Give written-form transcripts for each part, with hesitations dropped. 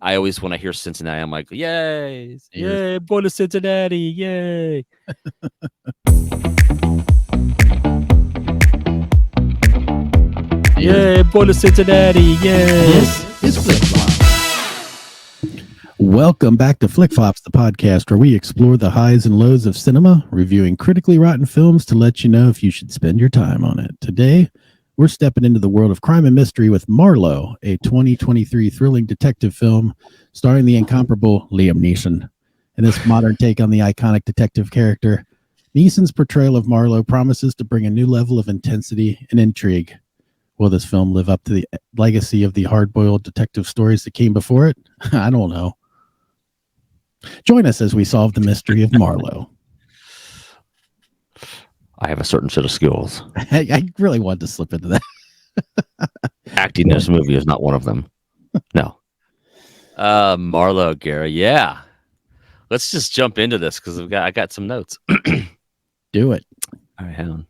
I always, when I hear Cincinnati, I'm like, yay, Yes. yay, I'm going to Cincinnati, yay. Yay, I'm going to Cincinnati, yay. It's Flick Flops. Welcome back to Flick Flops, the podcast where we explore the highs and lows of cinema, reviewing critically rotten films to let you know if you should spend your time on it. Today, we're stepping into the world of crime and mystery with Marlowe, a 2023 thrilling detective film starring the incomparable Liam Neeson. In this modern take on the iconic detective character, Neeson's portrayal of Marlowe promises to bring a new level of intensity and intrigue. Will this film live up to the legacy of the hard-boiled detective stories that came before it? I don't know. Join us as we solve the mystery of Marlowe. I have a certain set of skills. I really want to slip into that. Acting in this movie is not one of them. No. Marlowe, Gary. Yeah. Let's just jump into this because I got some notes. Do it. All right, hang on.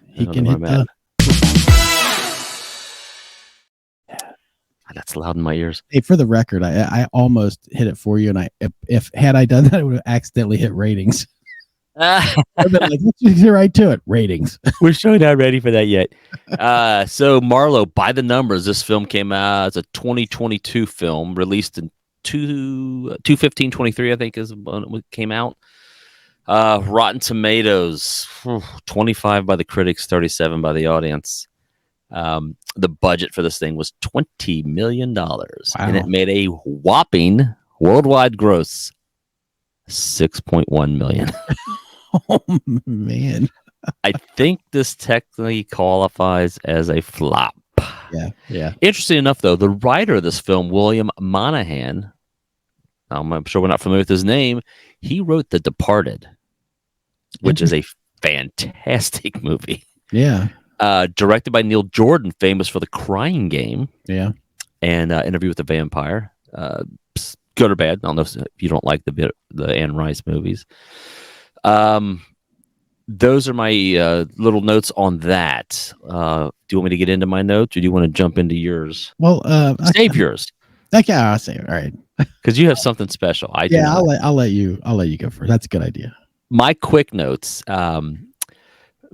He can hit the... That's loud in my ears. Hey, for the record, I almost hit it for you, and if had I done that, I would have accidentally hit ratings. I've been like, let's just get right to it. Ratings. We're so not ready for that yet. So Marlowe, by the numbers, this film came out as a 2022 film, released in 2/15/23, I think is when it came out. Rotten Tomatoes, 25 by the critics, 37 by the audience. The budget for this thing was $20 million, wow. And it made a whopping worldwide gross $6.1 million. Oh man! I think this technically qualifies as a flop. Yeah. Interesting enough, though, the writer of this film, William Monahan, I'm sure we're not familiar with his name. He wrote The Departed, which is a fantastic movie. Yeah. Directed by Neil Jordan, famous for The Crying Game. Yeah. And Interview with the Vampire. Good or bad. I don't know if you don't like the Anne Rice movies. Those are my little notes on that. Do you want me to get into my notes, or do you want to jump into yours? Well, save yours. Okay, I'll save it. All right. Because you have something special. I'll let you go first. That's a good idea. My quick notes.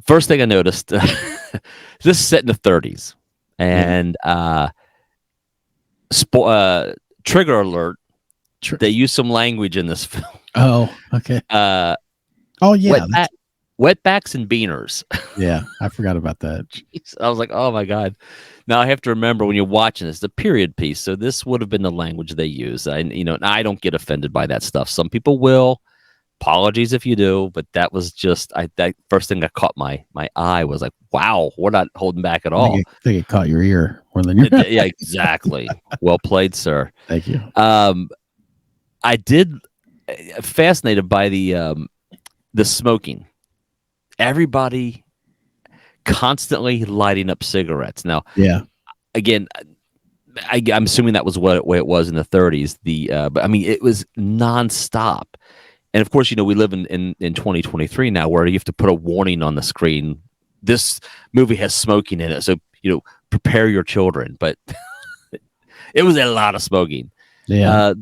First thing I noticed, this is set in the 30s, and trigger alert. They use some language in this film. Oh, okay. Oh yeah, wetbacks and beaners. Yeah, I forgot about that. Jeez, I was like, oh my god. Now I have to remember when you're watching this, the period piece. So this would have been the language they use. I don't get offended by that stuff. Some people will. Apologies if you do, but that was just that first thing that caught my eye was like, wow, we're not holding back at all. I think it caught your ear more than your yeah, exactly. Well played, sir. Thank you. I did fascinated by the smoking. Everybody constantly lighting up cigarettes. Now, yeah. Again, I'm assuming that was way it was in the 30s. But I mean, it was nonstop. And of course, we live in 2023 now, where you have to put a warning on the screen. This movie has smoking in it, so prepare your children. But it was a lot of smoking. Yeah.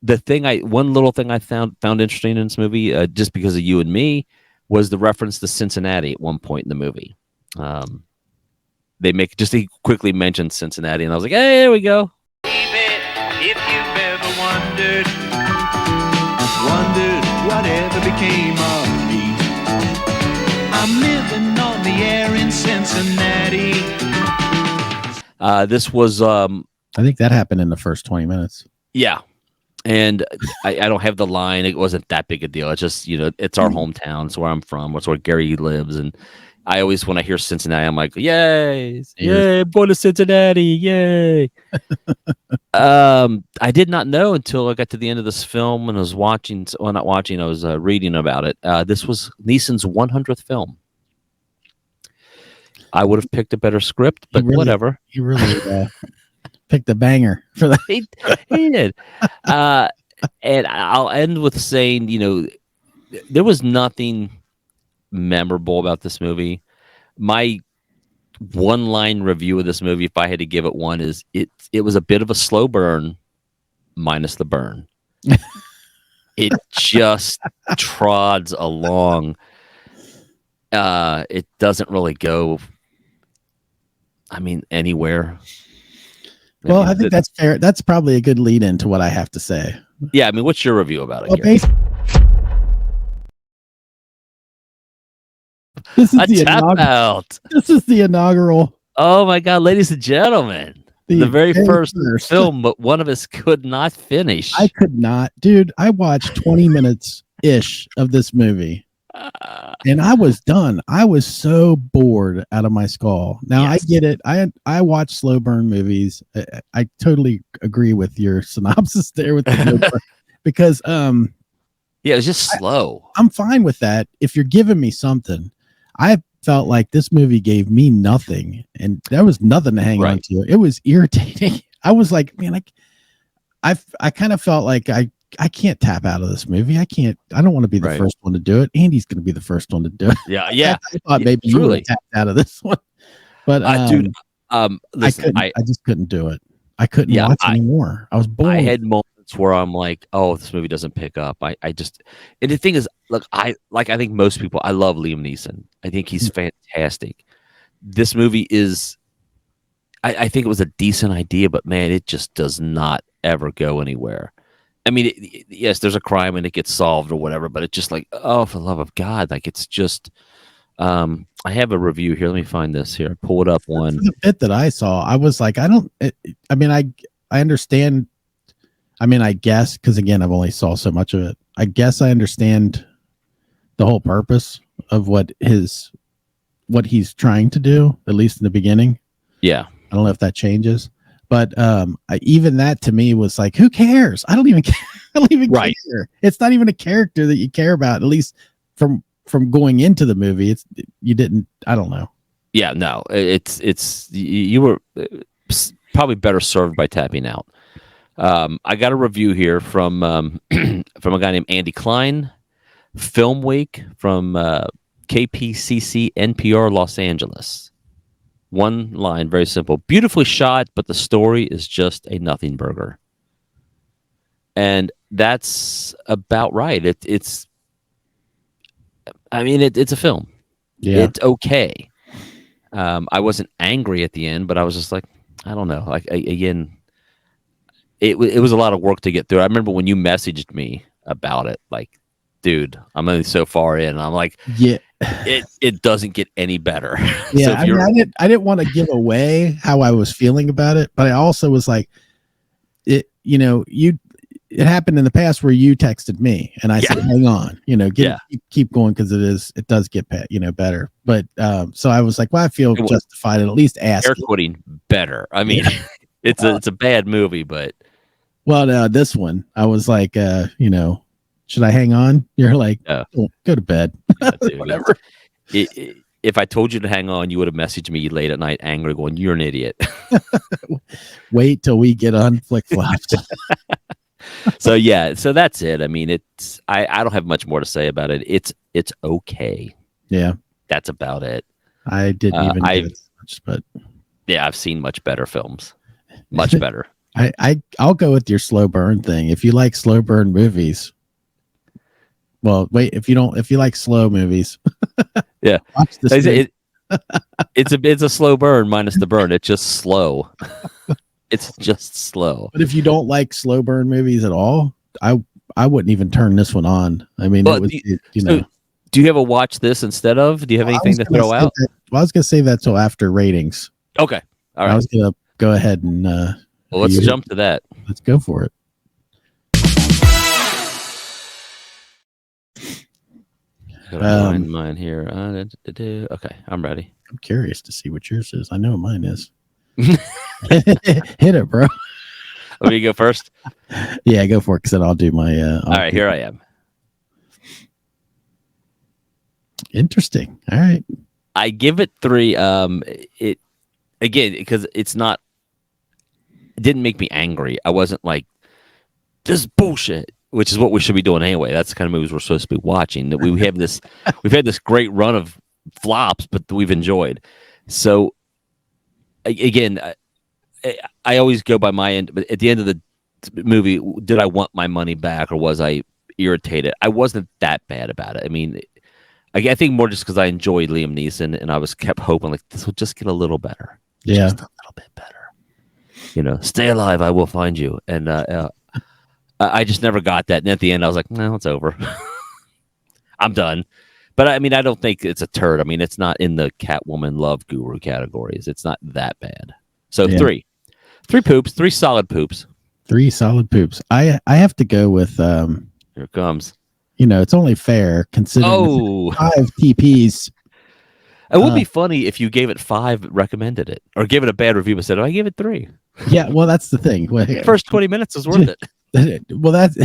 One little thing I found interesting in this movie, just because of you and me, was the reference to Cincinnati at one point in the movie. They quickly mention Cincinnati, and I was like, hey, there we go. If you've ever wondered whatever became of me, I'm living on the air in Cincinnati. This was I think that happened in the first 20 minutes. Yeah. And I don't have the line. It wasn't that big a deal. It's just, it's our hometown. It's where I'm from. It's where Gary lives. And I always, when I hear Cincinnati, I'm like, yay, I'm going to Cincinnati, yay. I did not know until I got to the end of this film and I was I was reading about it. This was Neeson's 100th film. I would have picked a better script, but whatever. He really picked a banger for that. He did. And I'll end with saying, there was nothing memorable about this movie. My one-line review of this movie, if I had to give it one, is it was a bit of a slow burn minus the burn. It just trods along. It doesn't really go, anywhere. Well, I think that's fair. That's probably a good lead into what I have to say. Yeah, what's your review about it? Well, Here? This is A tap out. This is the inaugural. Oh my God, ladies and gentlemen. The very first film, but one of us could not finish. I could not. Dude, I watched 20 minutes-ish of this movie. And I was done. I was so bored out of my skull. Now, yes. I get it. I watch slow burn movies. I totally agree with your synopsis there with the because yeah, it was just slow. I'm fine with that. If you're giving me something, I felt like this movie gave me nothing, and there was nothing to hang on to. It was irritating. I was like, man, I kind of felt like I can't tap out of this movie. I don't want to be the first one to do it. Andy's going to be the first one to do it. Yeah. I thought maybe you would tap out of this one, but dude, listen, I just couldn't do it. I couldn't watch anymore. I was bored. I had moments where I'm like, oh, this movie doesn't pick up. And the thing is, look, I think most people, I love Liam Neeson. I think he's fantastic. This movie is, I think it was a decent idea, but man, it just does not ever go anywhere. I mean, yes, there's a crime and it gets solved or whatever, but it's just like, oh, for the love of God, like it's just. I have a review here. Let me find this here. Pull it up. One the bit that I saw, I was like, I understand. I guess because again, I've only saw so much of it. I guess I understand the whole purpose of what he's trying to do, at least in the beginning. Yeah, I don't know if that changes. But even that to me was like, who cares? I don't even care. I don't even care. It's not even a character that you care about, at least from going into the movie. You didn't. I don't know. Yeah, no. You were probably better served by tapping out. I got a review here from a guy named Andy Klein, Film Week from KPCC NPR Los Angeles. One line, very simple. Beautifully shot, but the story is just a nothing burger. And that's about right. It's a film. Yeah. It's okay. I wasn't angry at the end, but I was just like, I don't know. Like, again, it was a lot of work to get through. I remember when you messaged me about it, like, dude, I'm only so far in. And I'm like, yeah. It doesn't get any better. Yeah, so I didn't want to give away how I was feeling about it, but I also was like, it happened in the past where you texted me and I said, hang on, keep going because it does get better. But so I was like, well, I feel justified at least asking. Air quoting better. I mean, it's a bad movie, but this one I was like, should I hang on? You're like, oh, go to bed. Yeah, dude, whatever. If I told you to hang on, you would have messaged me late at night angry going, you're an idiot. Wait till we get on Flick Flops. So that's it. I mean, I don't have much more to say about it. It's okay. Yeah. That's about it. I didn't even give it much, but yeah, I've seen much better films. Much better. I'll go with your slow burn thing. If you like slow burn movies. Well, wait, if you like slow movies. Yeah. Watch this. It's a slow burn minus the burn. It's just slow. It's just slow. But if you don't like slow burn movies at all, I wouldn't even turn this one on. I mean, do you have a watch this instead of? Do you have anything to throw out? I was going to say that till after ratings. Okay. All right. I was going to go ahead and well, let's jump to that. Let's go for it. Find mine here. Okay, I'm ready. I'm curious to see what yours is. I know what mine is. Hit it, bro. Let me go first. Yeah, go for it, because then I'll do my. All right, here I am. Interesting. All right. I give it 3. It again because it didn't make me angry. I wasn't like, this is bullshit, which is what we should be doing anyway. That's the kind of movies we're supposed to be watching. That we've had this great run of flops, but we've enjoyed. So again, I always go by my end, but at the end of movie, did I want my money back or was I irritated? I wasn't that bad about it. I mean, I think more just because I enjoyed Liam Neeson and I was kept hoping like this will just get a little better. Yeah. Just a little bit better. Stay alive, I will find you. And I just never got that. And at the end, I was like, no, it's over. I'm done. But I mean, I don't think it's a turd. I mean, it's not in the Catwoman love guru categories. It's not that bad. So Yeah. three poops, 3 solid poops. 3 solid poops. I have to go with Here it comes. it's only fair considering 5 TPs. It would be funny if you gave it 5, recommended it, or gave it a bad review but said, "Oh, I gave it 3." Yeah, well, that's the thing. First 20 minutes is worth it. Well, that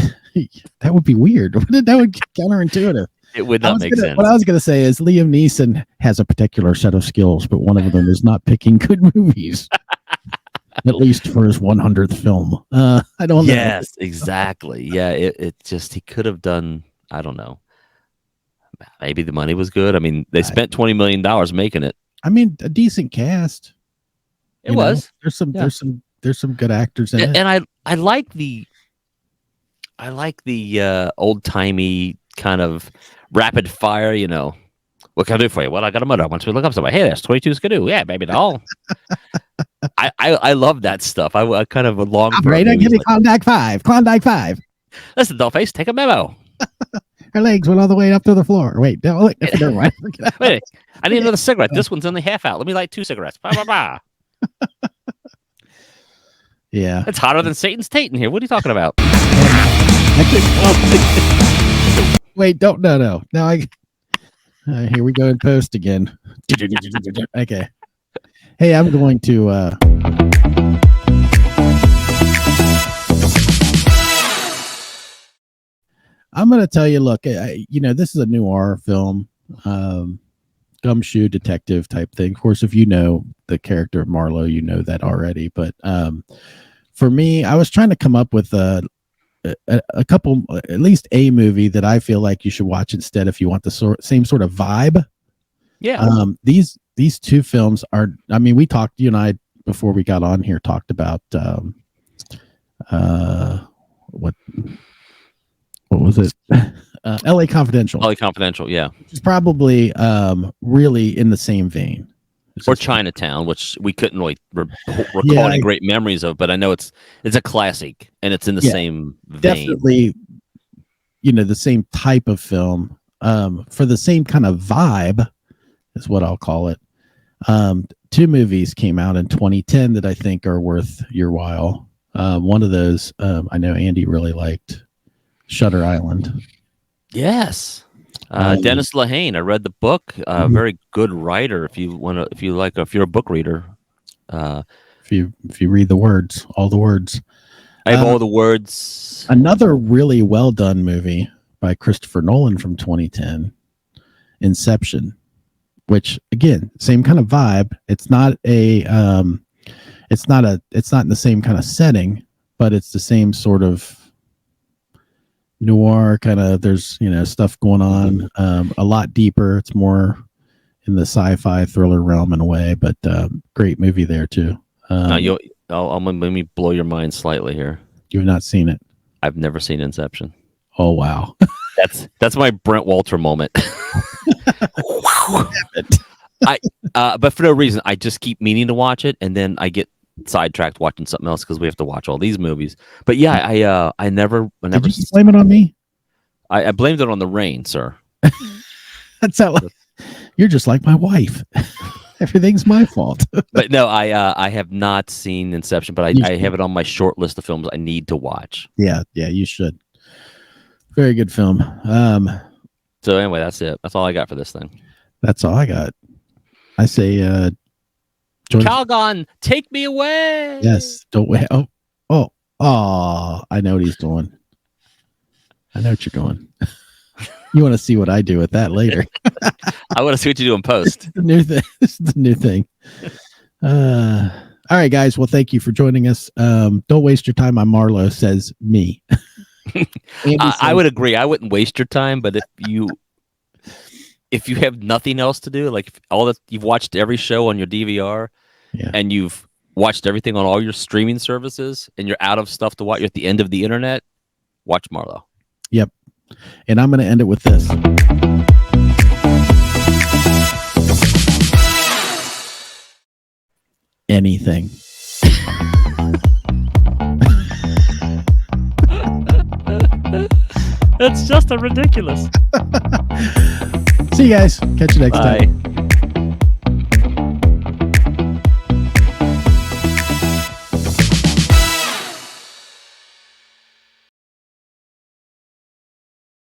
would be weird. That would be counterintuitive. It would not make sense. What I was going to say is Liam Neeson has a particular set of skills, but one of them is not picking good movies. At least for his 100th film. I don't know. Yes, exactly. Yeah, it just, he could have done, I don't know. Maybe the money was good. I mean, they spent $20 million making it. I mean, a decent cast. It was. There's some good actors in it. And I like the old timey kind of rapid fire, What can I do for you? Well, I got a motor. I want to look up somebody. Hey, there's 22 Skidoo. Yeah, baby doll. I love that stuff. I kind of long. Operator, give me Klondike 5. Klondike 5. Listen, Dollface, take a memo. Her legs went all the way up to the floor. Wait, no, wait, never mind. Wait, I need another cigarette. This one's only half out. Let me light 2 cigarettes. Bah, bah, bah. Yeah. It's hotter than Satan's Tate in here. What are you talking about? Wait, don't. No. Now here we go in post again. Okay. Hey, I'm going to. I'm going to tell you. Look, this is a noir film, gumshoe detective type thing. Of course, if you know the character of Marlowe, you know that already. But for me, I was trying to come up with a couple, at least a movie that I feel like you should watch instead if you want the same sort of vibe. Yeah. These 2 films are, I mean, we talked, you and I, before we got on here, talked about what was it? LA Confidential. LA Confidential, yeah. It's probably really in the same vein. Or Chinatown, which we couldn't really recall any great memories of, but I know it's a classic and it's in the same vein. Definitely, the same type of film. For the same kind of vibe is what I'll call it. 2 movies came out in 2010 that I think are worth your while. One of those, I know Andy really liked, Shutter Island. Yes. Dennis Lehane. I read the book. Very good writer. If you're a book reader, if you read the words, all the words. I have all the words. Another really well done movie by Christopher Nolan from 2010, Inception, which again, same kind of vibe. It's not in the same kind of setting, but it's the same sort of noir kind of, there's stuff going on, a lot deeper. It's more in the sci-fi thriller realm in a way, but great movie there too. Let me blow your mind slightly here. You've not seen it? I've never seen Inception. Oh wow. That's my Brent Walter moment. But for no reason, I just keep meaning to watch it, and then I get sidetracked watching something else because we have to watch all these movies. But yeah, I never. Did you blame it on me? I blamed it on the rain, sir. That's how you're just like my wife. Everything's my fault. But no, I have not seen Inception, but I have it on my short list of films I need to watch. Yeah, you should. Very good film. So anyway, that's it. That's all I got for this thing. That's all I got. I say, Calgon, take me away. Yes. Don't wait. Oh, I know what he's doing. I know what you're doing. You want to see what I do with that later. I want to see what you do in post. This is the new thing. All right, guys. Well, thank you for joining us. Don't waste your time on Marlowe, says me. I would agree. I wouldn't waste your time, but if you have nothing else to do, like all that you've watched every show on your DVR, and you've watched everything on all your streaming services, and you're out of stuff to watch, you're at the end of the internet, watch Marlowe. Yep. And I'm going to end it with this. Anything. It's just a ridiculous. See you guys. Catch you next Bye. time.